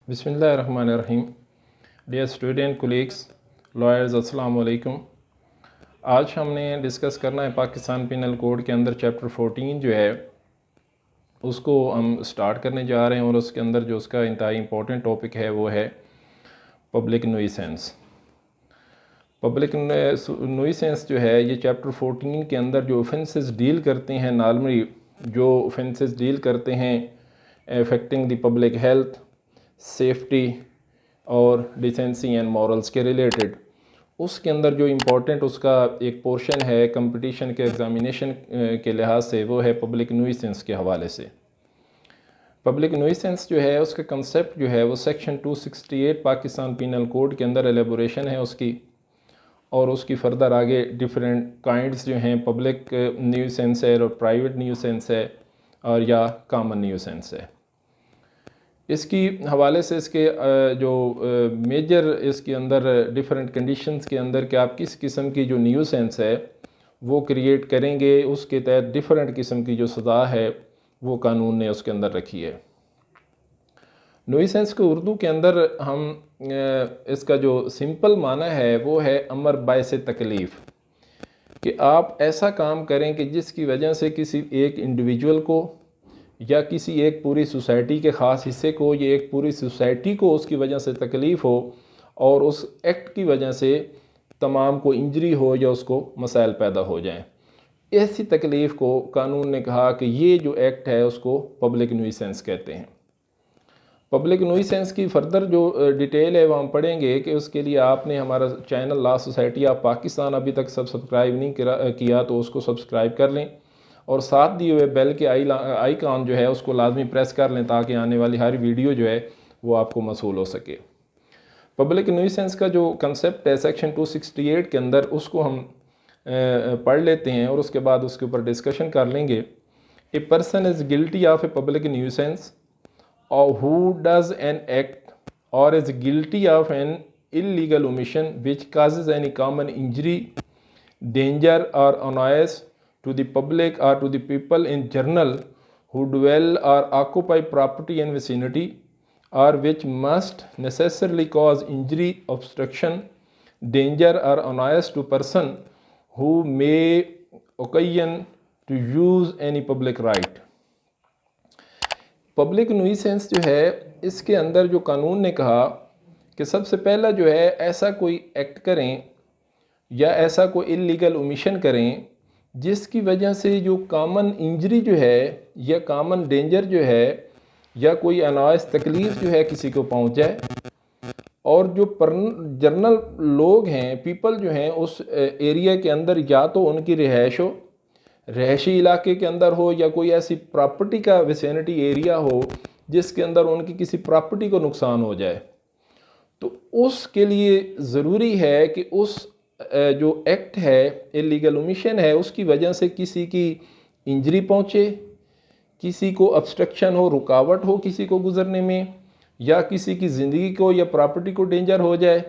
बिस्मिल्लाहिर्रहमानिर्रहीम। Dear student colleagues, lawyers, अस्सलाम वालेकुम। आज हमने डिस्कस करना है पाकिस्तान पिनल कोड के अंदर चैप्टर 14 जो है उसको हम स्टार्ट करने जा रहे हैं और उसके अंदर जो उसका इंतहाई इम्पोर्टेंट टॉपिक है वो है पब्लिक नुइसेंस। पब्लिक नुइसेंस जो है ये चैप्टर 14 के अंदर जो ऑफेंसेस डील करते हैं, नॉर्मली जो ऑफेंसेस डील करते हैं affecting the public health, safety और डिसेंसी एंड मॉरल्स के रिलेटेड, उसके अंदर जो इम्पोर्टेंट उसका एक पोर्शन है कंपटीशन के एग्ज़ामिनेशन के लिहाज से, वो है पब्लिक नुइसेंस के हवाले से। पब्लिक नुइसेंस जो है उसका कंसेप्ट जो है वो सेक्शन 268 पाकिस्तान पिनल कोड के अंदर एलेबोरेशन है उसकी, और उसकी फर्दर आगे डिफरेंट काइंड्स जो हैं, पब्लिक न्यूसेंस है और प्राइवेट न्यूसेंस है और या कॉमन न्यूसेंस है। इसकी हवाले से इसके जो मेजर इसके अंदर डिफरेंट कंडीशंस के अंदर कि आप किस किस्म की जो न्यूसेंस है वो क्रिएट करेंगे, उसके तहत डिफरेंट किस्म की जो सज़ा है वो कानून ने उसके अंदर रखी है। न्यूसेंस को उर्दू के अंदर हम इसका जो सिंपल माना है वो है अमर बायसे तकलीफ़, कि आप ऐसा काम करें कि जिसकी वजह से किसी एक इंडिविजुअल को या किसी एक पूरी सोसाइटी के ख़ास हिस्से को या एक पूरी सोसाइटी को उसकी वजह से तकलीफ़ हो और उस एक्ट की वजह से तमाम को इंजरी हो या उसको मसाइल पैदा हो जाएं। ऐसी तकलीफ़ को कानून ने कहा कि ये जो एक्ट है उसको पब्लिक न्यूसेंस कहते हैं। पब्लिक न्यूसेंस की फर्दर जो डिटेल है वो हम पढ़ेंगे कि उसके लिए आपने हमारा channel law society of Pakistan अभी तक सब्सक्राइब नहीं किया तो उसको सब्सक्राइब कर लें और साथ दिए हुए बेल के आइकॉन जो है उसको लाजमी प्रेस कर लें ताकि आने वाली हर वीडियो जो है वो आपको मसूल हो सके। पब्लिक न्यूसेंस का जो कंसेप्ट है सेक्शन 268 के अंदर, उसको हम पढ़ लेते हैं और उसके बाद उसके ऊपर डिस्कशन कर लेंगे। A person is guilty of a public nuisance और हु डज एन एक्ट और is guilty of an illegal omission which causes any common injury, danger और अनॉयस to the public or to the people in general who dwell or occupy property in vicinity, or which must necessarily cause injury, obstruction, danger or annoyance to person who may occasion to use any public right। Public nuisance जो है इसके अंदर जो कानून ने कहा कि सबसे पहला जो है ऐसा कोई एक्ट करें या ऐसा कोई इलीगल ओमिशन करें जिसकी वजह से जो कॉमन इंजरी जो है या कॉमन डेंजर जो है या कोई अनायास तकलीफ़ जो है किसी को पहुंच जाए, और जो जनरल लोग हैं, पीपल जो हैं उस एरिया के अंदर या तो उनकी रिहाइश हो, रहायशी इलाके के अंदर हो, या कोई ऐसी प्रॉपर्टी का विसिनिटी एरिया हो जिसके अंदर उनकी किसी प्रॉपर्टी को नुकसान हो जाए, तो उसके लिए ज़रूरी है कि उस जो एक्ट है, इलीगल ओमिशन है, उसकी वजह से किसी की इंजरी पहुँचे, किसी को ऑब्स्ट्रक्शन हो, रुकावट हो किसी को गुजरने में, या किसी की ज़िंदगी को या प्रॉपर्टी को डेंजर हो जाए,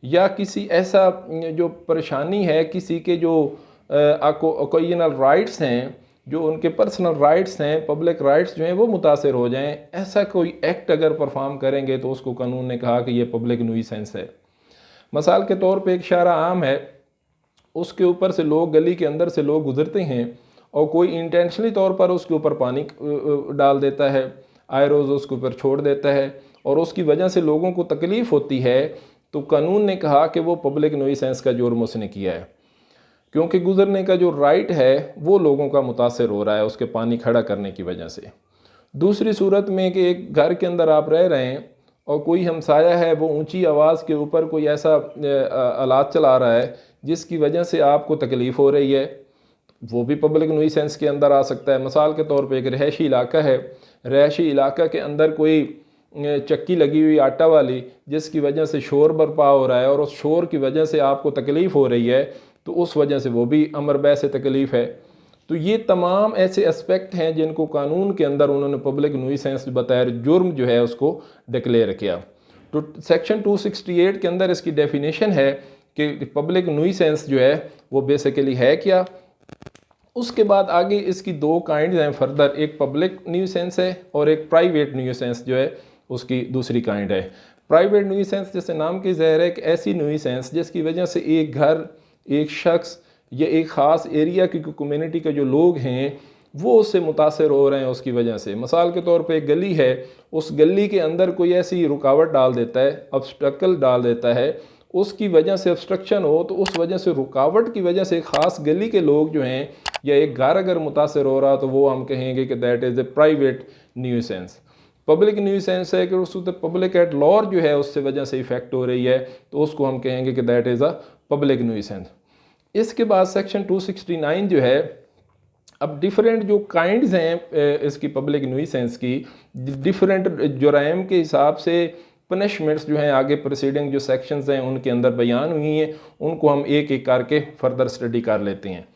या किसी ऐसा जो परेशानी है, किसी के जो ओकेजनल राइट्स हैं, जो उनके पर्सनल राइट्स हैं, पब्लिक राइट्स जो हैं वो मुतासर हो जाएं, ऐसा कोई एक्ट अगर परफॉर्म करेंगे तो उसको कानून ने कहा कि ये पब्लिक न्यूसेंस है। मिसाल के तौर पे एक शारा आम है, उसके ऊपर से लोग, गली के अंदर से लोग गुजरते हैं और कोई इंटेंशनली तौर पर उसके ऊपर पानी डाल देता है, आए रोज़ उसके ऊपर छोड़ देता है और उसकी वजह से लोगों को तकलीफ़ होती है, तो कानून ने कहा कि वो पब्लिक न्यूसेंस का जुर्म उसने किया है, क्योंकि गुजरने का जो राइट है वो लोगों का मुतासर हो रहा है उसके पानी खड़ा करने की वजह से। दूसरी सूरत में कि एक घर के अंदर आप रह रहे हैं और कोई हमसाया है वो ऊंची आवाज़ के ऊपर कोई ऐसा आलात चला रहा है जिसकी वजह से आपको तकलीफ़ हो रही है, वो भी पब्लिक न्यूसेंस के अंदर आ सकता है। मिसाल के तौर पे एक रहायशी इलाका है, रहायशी इलाका के अंदर कोई चक्की लगी हुई आटा वाली जिसकी वजह से शोर बर्पा हो रहा है और उस शोर की वजह से आपको तकलीफ़ हो रही है, तो उस वजह से वो भी अमर बैसे तकलीफ़ है। तो ये तमाम ऐसे एस्पेक्ट हैं जिनको कानून के अंदर उन्होंने पब्लिक न्यूसेंस बताया जुर्म जो है उसको डिक्लेयर किया। तो सेक्शन 268 के अंदर इसकी डेफिनेशन है कि पब्लिक न्यूसेंस जो है वो बेसिकली है क्या। उसके बाद आगे इसकी दो काइंड्स हैं फर्दर, एक पब्लिक न्यूसेंस है और एक प्राइवेट न्यूसेंस जो है उसकी दूसरी काइंड है। प्राइवेट न्यूइसेंस जैसे नाम की ज़ाहिर है कि ऐसी न्यूइसेंस जिसकी वजह से एक घर, एक शख्स या एक ख़ास एरिया की कम्युनिटी के जो लोग हैं वो उससे मुतासर हो रहे हैं उसकी वजह से। मिसाल के तौर पे एक गली है, उस गली के अंदर कोई ऐसी रुकावट डाल देता है, ऑब्स्टेकल डाल देता है, उसकी वजह से ऑब्स्ट्रक्शन हो, तो उस वजह से रुकावट की वजह से ख़ास गली के लोग जो हैं या एक घर अगर मुतासर हो रहा तो वो हम कहेंगे कि that is a private nuisance. Public nuisance है कि उसको पब्लिक एट लॉर जो है उससे वजह से इफेक्ट हो रही है, तो उसको हम कहेंगे कि दैट इज़ अ पब्लिक न्यूइसेंस। इसके बाद सेक्शन 269 जो है, अब डिफरेंट जो काइंड्स हैं इसकी पब्लिक न्यूइसेंस की, डिफरेंट जुराइम के हिसाब से पनिशमेंट्स जो हैं आगे प्रोसीडिंग जो सेक्शंस हैं उनके अंदर बयान हुई हैं, उनको हम एक एक करके फर्दर स्टडी कर लेते हैं।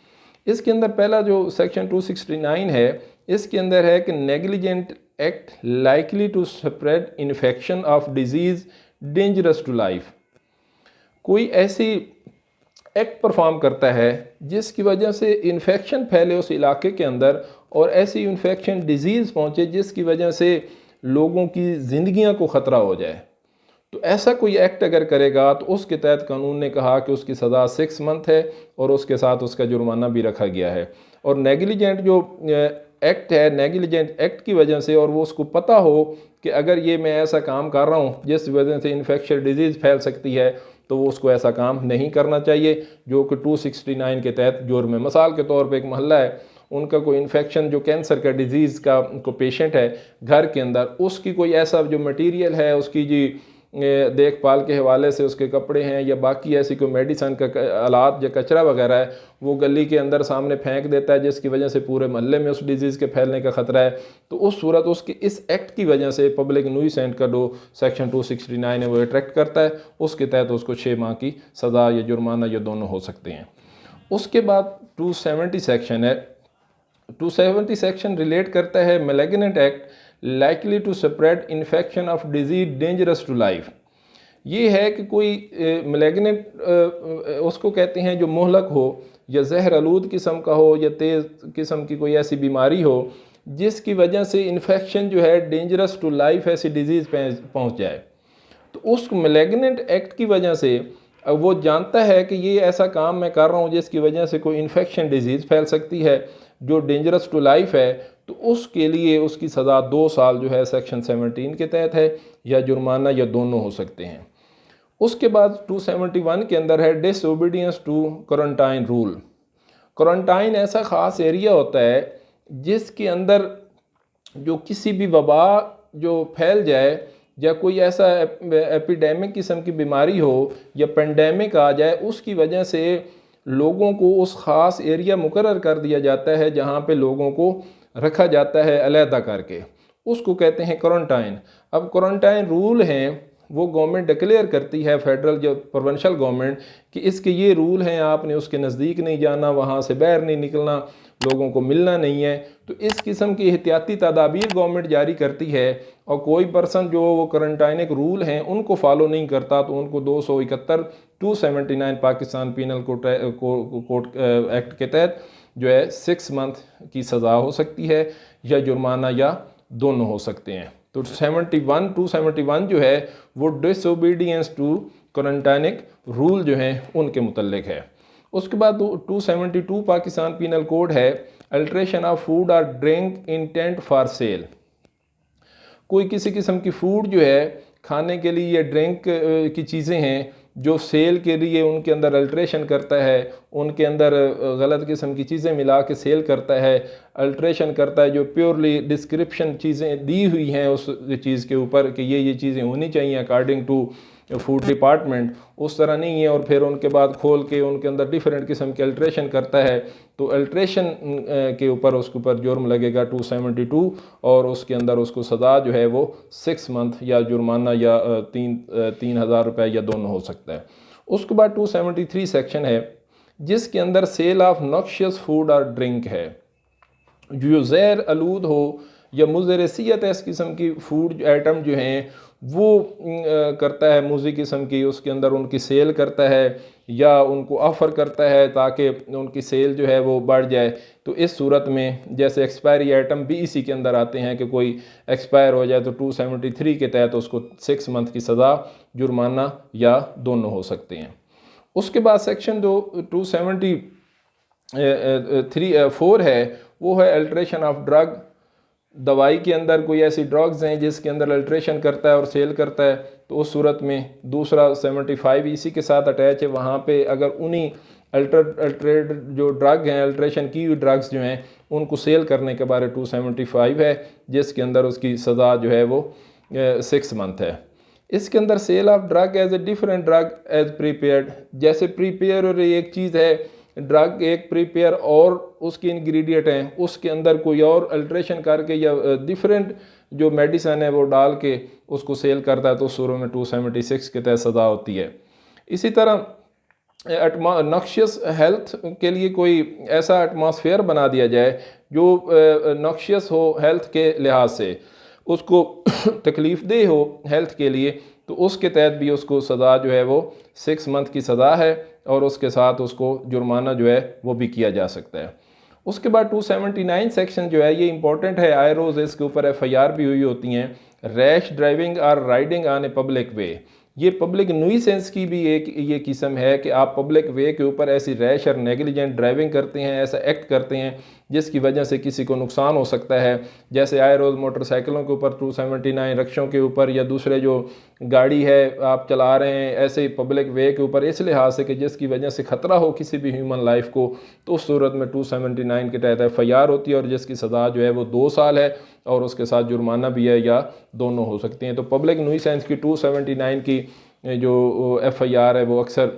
इसके अंदर पहला जो सेक्शन 269 है, इसके अंदर है कि negligent act likely to spread infection of disease dangerous to life. कोई ऐसी एक्ट परफॉर्म करता है जिसकी वजह से इन्फेक्शन फैले उस इलाके के अंदर और ऐसी इन्फेक्शन डिजीज़ पहुँचे जिसकी वजह से लोगों की ज़िंदगियां को ख़तरा हो जाए, तो ऐसा कोई एक्ट अगर करेगा तो उसके तहत कानून ने कहा कि उसकी सज़ा 6 मंथ है और उसके साथ उसका जुर्माना भी रखा गया है। और नेग्लिजेंट जो एक्ट है, नेग्लिजेंट एक्ट की वजह से, और वो उसको पता हो कि अगर ये मैं ऐसा काम कर रहा हूँ जिस वजह से इन्फेक्शन डिजीज़ फैल सकती है, तो वो उसको ऐसा काम नहीं करना चाहिए, जो कि 269 के तहत जुर्म है। मिसाल के तौर पे एक मोहल्ला है, उनका कोई इन्फेक्शन जो कैंसर का डिजीज़ का को पेशेंट है घर के अंदर, उसकी कोई ऐसा जो मटेरियल है उसकी जी देखभाल के हवाले से उसके कपड़े हैं या बाकी ऐसी कोई मेडिसन का आलात या कचरा वगैरह है, वो गली के अंदर सामने फेंक देता है जिसकी वजह से पूरे मोहल्ले में उस डिजीज़ के फैलने का ख़तरा है, तो उस सूरत उसकी इस एक्ट की वजह से पब्लिक न्यूइसेंस का जो सेक्शन 269 है वो अट्रैक्ट करता है, उसके तहत उसको 6 माह की सज़ा या जुर्माना या दोनों हो सकते हैं। उसके बाद 270 सेक्शन है। 270 सेक्शन रिलेट करता है malignant act likely to spread infection of disease dangerous to life. ये है कि कोई मैलिग्नेंट उसको कहते हैं जो मुहलक हो या जहर आलूद किस्म का हो या तेज़ किस्म की कोई ऐसी बीमारी हो जिसकी वजह से इन्फेक्शन जो है डेंजरस टू लाइफ ऐसी डिजीज़ पहुँच जाए, तो उस मैलिग्नेंट एक्ट की वजह से वो जानता है कि ये ऐसा काम मैं कर रहा हूँ जिसकी वजह से कोई इन्फेक्शन डिजीज़ फैल सकती है जो डेंजरस टू लाइफ है, तो उसके लिए उसकी सज़ा 2 साल जो है सेक्शन 17 के तहत है या जुर्माना या दोनों हो सकते हैं। उसके बाद 271 के अंदर है disobedience to quarantine rule. Quarantine ऐसा ख़ास एरिया होता है जिसके अंदर जो किसी भी वबा जो फैल जाए या कोई ऐसा एपिडेमिक किस्म की बीमारी हो या पेंडेमिक आ जाए, उसकी वजह से लोगों को उस ख़ास एरिया मुकर्रर कर दिया जाता है जहाँ पे लोगों को रखा जाता है अलहदा करके, उसको कहते हैं क्वारंटाइन। अब क्वारंटाइन रूल हैं वो गवर्नमेंट डिक्लेयर करती है, फेडरल जो प्रोविंशियल गवर्नमेंट, कि इसके ये रूल हैं, आपने उसके नज़दीक नहीं जाना, वहाँ से बाहर नहीं निकलना, लोगों को मिलना नहीं है। तो इस किस्म की एहतियाती तदाबीर गवर्नमेंट जारी करती है, और कोई पर्सन जो वो क्वारंटाइनिक रूल हैं उनको फॉलो नहीं करता तो उनको 271 279 पाकिस्तान पीनल कोड एक्ट के तहत जो है 6 मंथ की सज़ा हो सकती है या जुर्माना या दोनों हो सकते हैं। तो 271 जो है वो डिसओबीडियंस टू क्वारंटाइनिक रूल जो हैं उनके मुतल्लिक है। उसके बाद 272 पाकिस्तान पीनल कोड है अल्ट्रेशन ऑफ फूड और ड्रिंक इंटेंट फॉर सेल। कोई किसी किस्म की फूड जो है खाने के लिए या ड्रिंक की चीज़ें हैं जो सेल के लिए उनके अंदर अल्ट्रेशन करता है, उनके अंदर गलत किस्म की चीज़ें मिला के सेल करता है, अल्ट्रेशन करता है, जो प्योरली डिस्क्रिप्शन चीज़ें दी हुई हैं उस चीज़ के ऊपर कि ये चीज़ें होनी चाहिए अकॉर्डिंग टू फूड डिपार्टमेंट, उस तरह नहीं है, और फिर उनके बाद खोल के उनके अंदर डिफरेंट किस्म के अल्ट्रेशन करता है, तो अल्ट्रेशन के ऊपर उसके ऊपर जुर्म लगेगा 272, और उसके अंदर उसको सज़ा जो है वो 6 मंथ या जुर्माना या 3,000 रुपये या दोनों हो सकता है। उसके बाद 273 सेक्शन है जिसके अंदर सेल ऑफ नॉक्शियस फूड और ड्रिंक है, जो जहर आलूद हो या मुज़रसियत इस किस्म की फूड आइटम जो हैं वो करता है मूज़ी किस्म की, उसके अंदर उनकी सेल करता है या उनको ऑफ़र करता है ताकि उनकी सेल जो है वो बढ़ जाए। तो इस सूरत में जैसे एक्सपायरी आइटम भी इसी के अंदर आते हैं कि कोई एक्सपायर हो जाए तो 273 के तहत उसको 6 मंथ की सज़ा, जुर्माना या दोनों हो सकते हैं। उसके बाद सेक्शन जो 273(4) है वो है अल्ट्रेशन ऑफ ड्रग। दवाई के अंदर कोई ऐसी ड्रग्स हैं जिसके अंदर अल्ट्रेशन करता है और सेल करता है, तो उस सूरत में दूसरा 75 इसी के साथ अटैच है। वहाँ पे अगर उन्हीं अल्ट्रेड जो ड्रग हैं, अल्ट्रेशन की हुई ड्रग्स जो हैं, उनको सेल करने के बारे 275 है, जिसके अंदर उसकी सज़ा जो है वो 6 मंथ है। इसके अंदर sale of drug as a different drug as prepared, जैसे प्रीपेयर और एक चीज़ है ड्रग एक प्रीपेयर और उसके इंग्रेडिएंट हैं, उसके अंदर कोई और अल्ट्रेशन करके या डिफरेंट जो मेडिसन है वो डाल के उसको सेल करता है, तो उस सूरत में 276 के तहत सज़ा होती है। इसी तरह नॉक्शियस हेल्थ के लिए कोई ऐसा एटमॉस्फेयर बना दिया जाए जो नॉक्शियस हो हेल्थ के लिहाज से, उसको तकलीफ़ दे हो हेल्थ के लिए, तो उसके तहत भी उसको सज़ा जो है वो 6 मंथ की सज़ा है और उसके साथ उसको जुर्माना जो है वो भी किया जा सकता है। उसके बाद 279 सेक्शन जो है ये इंपॉर्टेंट है, आए रोज़ इसके ऊपर FIR भी हुई होती हैं। रैश ड्राइविंग और राइडिंग ऑन ए पब्लिक वे, ये पब्लिक न्यूइसेंस की भी एक ये किस्म है कि आप पब्लिक वे के ऊपर ऐसी रैश और नेग्लिजेंट ड्राइविंग करते हैं, ऐसा एक्ट करते हैं जिसकी वजह से किसी को नुकसान हो सकता है। जैसे आए रोज़ मोटरसाइकिलों के ऊपर 279, रिक्शों के ऊपर या दूसरे जो गाड़ी है आप चला रहे हैं ऐसे पब्लिक वे के ऊपर इस लिहाज से कि जिसकी वजह से ख़तरा हो किसी भी ह्यूमन लाइफ को, तो उस सूरत में 279 के तहत FIR होती है और जिसकी सज़ा जो है वो 2 साल है और उसके साथ जुर्माना भी है या दोनों हो सकती हैं। तो पब्लिक न्यूइसेंस की 279 की जो FIR है वो अक्सर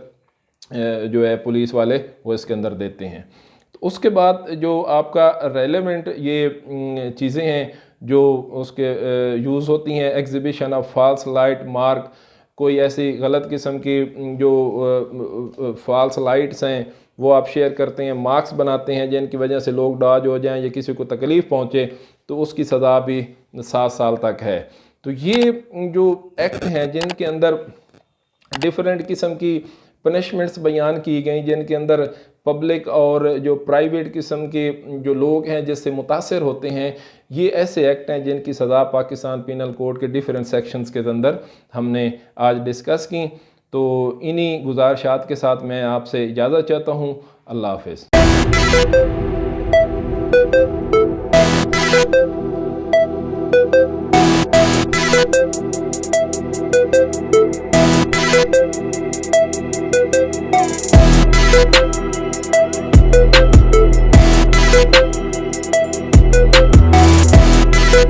जो है पुलिस वाले वो इसके अंदर देते हैं। तो उसके बाद जो आपका रेलेवेंट ये चीज़ें हैं जो उसके यूज़ होती हैं, exhibition of false light mark, कोई ऐसी गलत किस्म की जो फॉल्स लाइट्स हैं वो आप शेयर करते हैं, मार्क्स बनाते हैं जिनकी वजह से लोग डॉज हो जाएं या किसी को तकलीफ़ पहुँचे, तो उसकी सज़ा भी 7 साल तक है। तो ये जो एक्ट हैं जिनके अंदर डिफरेंट किस्म की पनिशमेंट्स बयान की गई, जिनके अंदर पब्लिक और जो प्राइवेट किस्म के जो लोग हैं जिससे मुतासर होते हैं, ये ऐसे एक्ट हैं जिनकी सज़ा पाकिस्तान पीनल कोड के डिफरेंट सेक्शंस के अंदर हमने आज डिस्कस की। तो इन्हीं गुजारिशात के साथ मैं आपसे इजाज़त चाहता हूँ। अल्लाह हाफ़िज़।